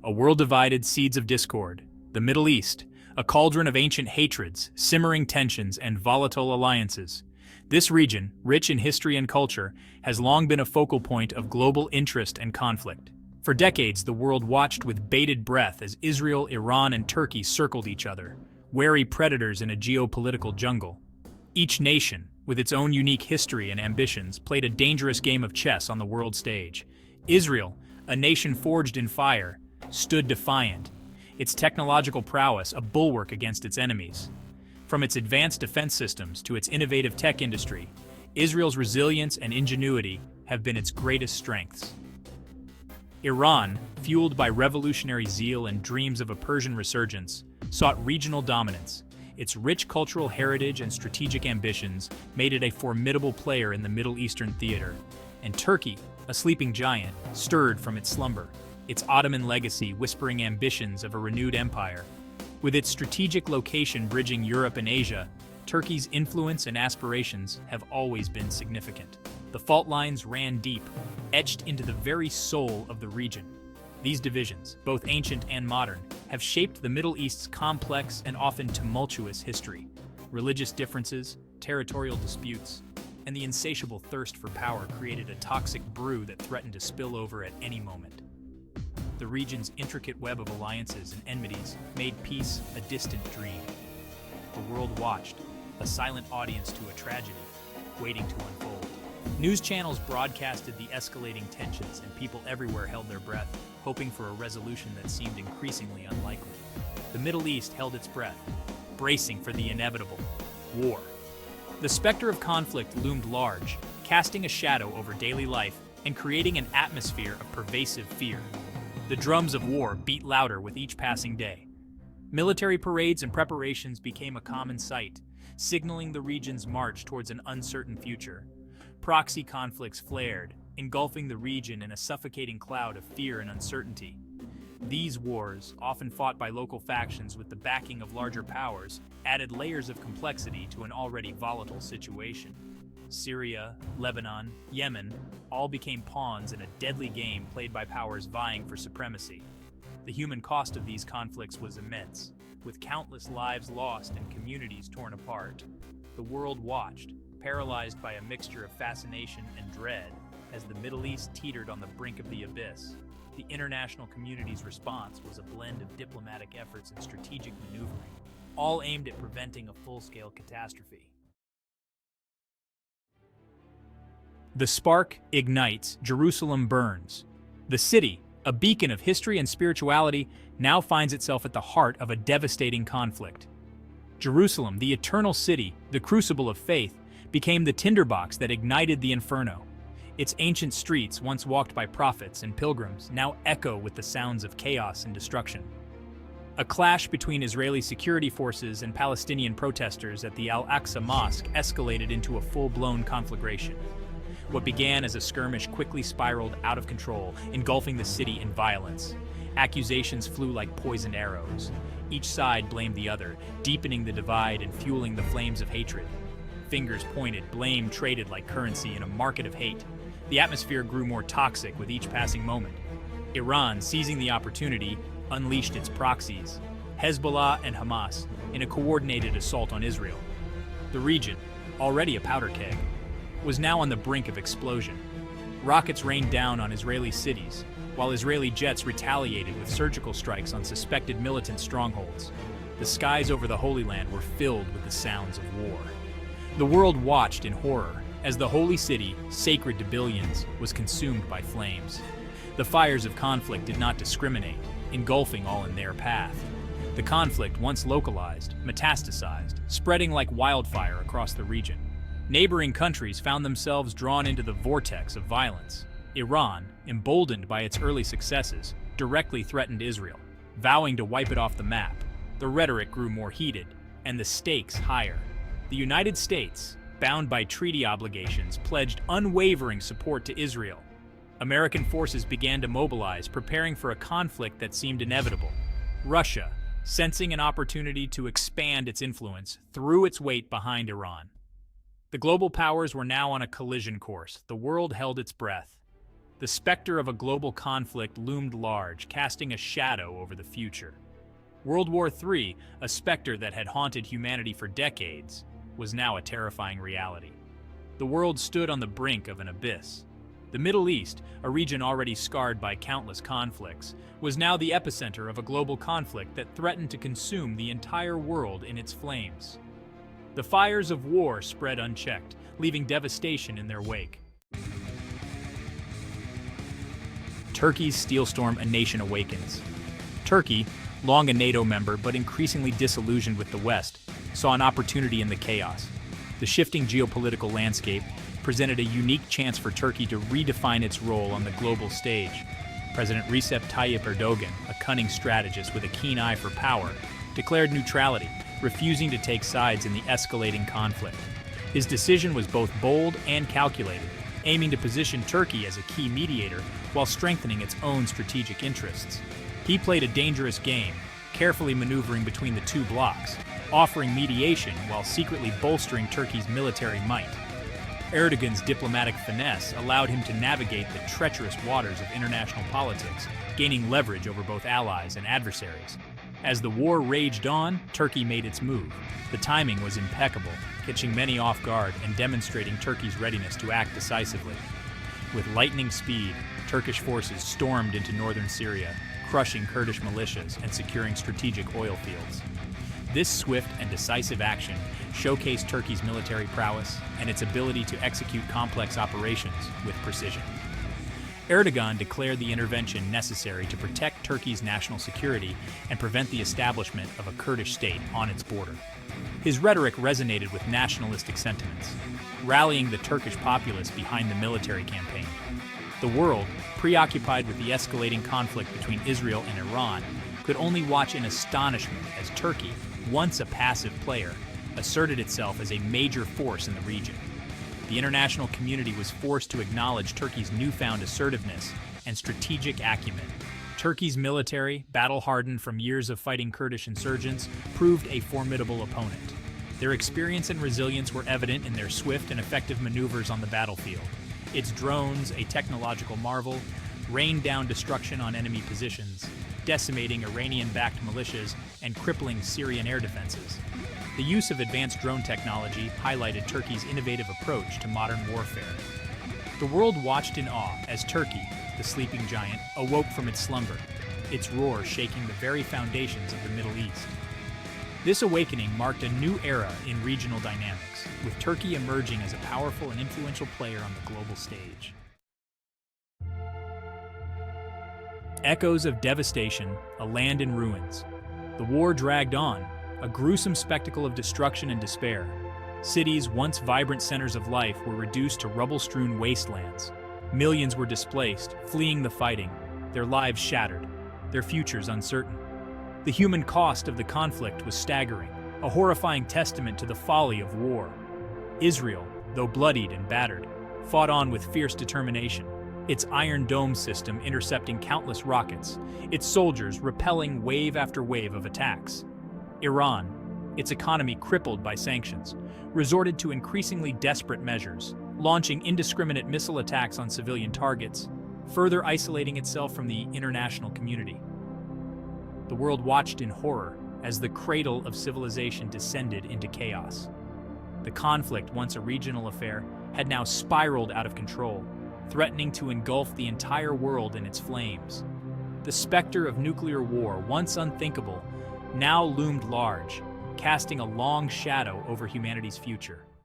A world divided, seeds of discord. The Middle East, a cauldron of ancient hatreds, simmering tensions, and volatile alliances. This region, rich in history and culture, has long been a focal point of global interest and conflict. For decades, the world watched with bated breath as Israel, Iran, and Turkey circled each other, wary predators in a geopolitical jungle. Each nation, with its own unique history and ambitions, played a dangerous game of chess on the world stage. Israel, a nation forged in fire, stood defiant, its technological prowess a bulwark against its enemies. From its advanced defense systems to its innovative tech industry, Israel's resilience and ingenuity have been its greatest strengths. Iran, fueled by revolutionary zeal and dreams of a Persian resurgence, sought regional dominance. Its rich cultural heritage and strategic ambitions made it a formidable player in the Middle Eastern theater. And Turkey, a sleeping giant, stirred from its slumber, its Ottoman legacy whispering ambitions of a renewed empire. With its strategic location bridging Europe and Asia, Turkey's influence and aspirations have always been significant. The fault lines ran deep, etched into the very soul of the region. These divisions, both ancient and modern, have shaped the Middle East's complex and often tumultuous history. Religious differences, territorial disputes, and the insatiable thirst for power created a toxic brew that threatened to spill over at any moment. The region's intricate web of alliances and enmities made peace a distant dream. The world watched, a silent audience to a tragedy, waiting to unfold. News channels broadcasted the escalating tensions, and people everywhere held their breath, hoping for a resolution that seemed increasingly unlikely. The Middle East held its breath, bracing for the inevitable war. The specter of conflict loomed large, casting a shadow over daily life and creating an atmosphere of pervasive fear. The drums of war beat louder with each passing day. Military parades and preparations became a common sight, signaling the region's march towards an uncertain future. Proxy conflicts flared, engulfing the region in a suffocating cloud of fear and uncertainty. These wars, often fought by local factions with the backing of larger powers, added layers of complexity to an already volatile situation. Syria, Lebanon, Yemen, all became pawns in a deadly game played by powers vying for supremacy. The human cost of these conflicts was immense, with countless lives lost and communities torn apart. The world watched, paralyzed by a mixture of fascination and dread, as the Middle East teetered on the brink of the abyss. The international community's response was a blend of diplomatic efforts and strategic maneuvering, all aimed at preventing a full-scale catastrophe. The spark ignites, Jerusalem burns. The city, a beacon of history and spirituality, now finds itself at the heart of a devastating conflict. Jerusalem, the eternal city, the crucible of faith, became the tinderbox that ignited the inferno. Its ancient streets, once walked by prophets and pilgrims, now echo with the sounds of chaos and destruction. A clash between Israeli security forces and Palestinian protesters at the Al-Aqsa Mosque escalated into a full-blown conflagration. What began as a skirmish quickly spiraled out of control, engulfing the city in violence. Accusations flew like poisoned arrows. Each side blamed the other, deepening the divide and fueling the flames of hatred. Fingers pointed, blame traded like currency in a market of hate. The atmosphere grew more toxic with each passing moment. Iran, seizing the opportunity, unleashed its proxies, Hezbollah and Hamas, in a coordinated assault on Israel. The region, already a powder keg, was now on the brink of explosion. Rockets rained down on Israeli cities, while Israeli jets retaliated with surgical strikes on suspected militant strongholds. The skies over the Holy Land were filled with the sounds of war. The world watched in horror as the holy city, sacred to billions, was consumed by flames. The fires of conflict did not discriminate, engulfing all in their path. The conflict, once localized, metastasized, spreading like wildfire across the region. Neighboring countries found themselves drawn into the vortex of violence. Iran, emboldened by its early successes, directly threatened Israel, vowing to wipe it off the map. The rhetoric grew more heated, and the stakes higher. The United States, bound by treaty obligations, pledged unwavering support to Israel. American forces began to mobilize, preparing for a conflict that seemed inevitable. Russia, sensing an opportunity to expand its influence, threw its weight behind Iran. The global powers were now on a collision course. The world held its breath. The specter of a global conflict loomed large, casting a shadow over the future. World War III, a specter that had haunted humanity for decades, was now a terrifying reality. The world stood on the brink of an abyss. The Middle East, a region already scarred by countless conflicts, was now the epicenter of a global conflict that threatened to consume the entire world in its flames. The fires of war spread unchecked, leaving devastation in their wake. Turkey's steel storm, a nation awakens. Turkey, long a NATO member but increasingly disillusioned with the West, saw an opportunity in the chaos. The shifting geopolitical landscape presented a unique chance for Turkey to redefine its role on the global stage. President Recep Tayyip Erdogan, a cunning strategist with a keen eye for power, declared neutrality, refusing to take sides in the escalating conflict. His decision was both bold and calculated, aiming to position Turkey as a key mediator while strengthening its own strategic interests. He played a dangerous game, carefully maneuvering between the two blocs, offering mediation while secretly bolstering Turkey's military might. Erdogan's diplomatic finesse allowed him to navigate the treacherous waters of international politics, gaining leverage over both allies and adversaries. As the war raged on, Turkey made its move. The timing was impeccable, catching many off guard and demonstrating Turkey's readiness to act decisively. With lightning speed, Turkish forces stormed into northern Syria, crushing Kurdish militias and securing strategic oil fields. This swift and decisive action showcased Turkey's military prowess and its ability to execute complex operations with precision. Erdogan declared the intervention necessary to protect Turkey's national security and prevent the establishment of a Kurdish state on its border. His rhetoric resonated with nationalistic sentiments, rallying the Turkish populace behind the military campaign. The world, preoccupied with the escalating conflict between Israel and Iran, could only watch in astonishment as Turkey, once a passive player, asserted itself as a major force in the region. The international community was forced to acknowledge Turkey's newfound assertiveness and strategic acumen. Turkey's military, battle-hardened from years of fighting Kurdish insurgents, proved a formidable opponent. Their experience and resilience were evident in their swift and effective maneuvers on the battlefield. Its drones, a technological marvel, rained down destruction on enemy positions, decimating Iranian-backed militias and crippling Syrian air defenses. The use of advanced drone technology highlighted Turkey's innovative approach to modern warfare. The world watched in awe as Turkey, the sleeping giant, awoke from its slumber, its roar shaking the very foundations of the Middle East. This awakening marked a new era in regional dynamics, with Turkey emerging as a powerful and influential player on the global stage. Echoes of devastation, a land in ruins. The war dragged on, a gruesome spectacle of destruction and despair. Cities, once vibrant centers of life, were reduced to rubble-strewn wastelands. Millions were displaced, fleeing the fighting, their lives shattered, their futures uncertain. The human cost of the conflict was staggering, a horrifying testament to the folly of war. Israel, though bloodied and battered, fought on with fierce determination, its Iron Dome system intercepting countless rockets, its soldiers repelling wave after wave of attacks. Iran, its economy crippled by sanctions, resorted to increasingly desperate measures, launching indiscriminate missile attacks on civilian targets, further isolating itself from the international community. The world watched in horror as the cradle of civilization descended into chaos. The conflict, once a regional affair, had now spiraled out of control, threatening to engulf the entire world in its flames. The specter of nuclear war, once unthinkable, now loomed large, casting a long shadow over humanity's future.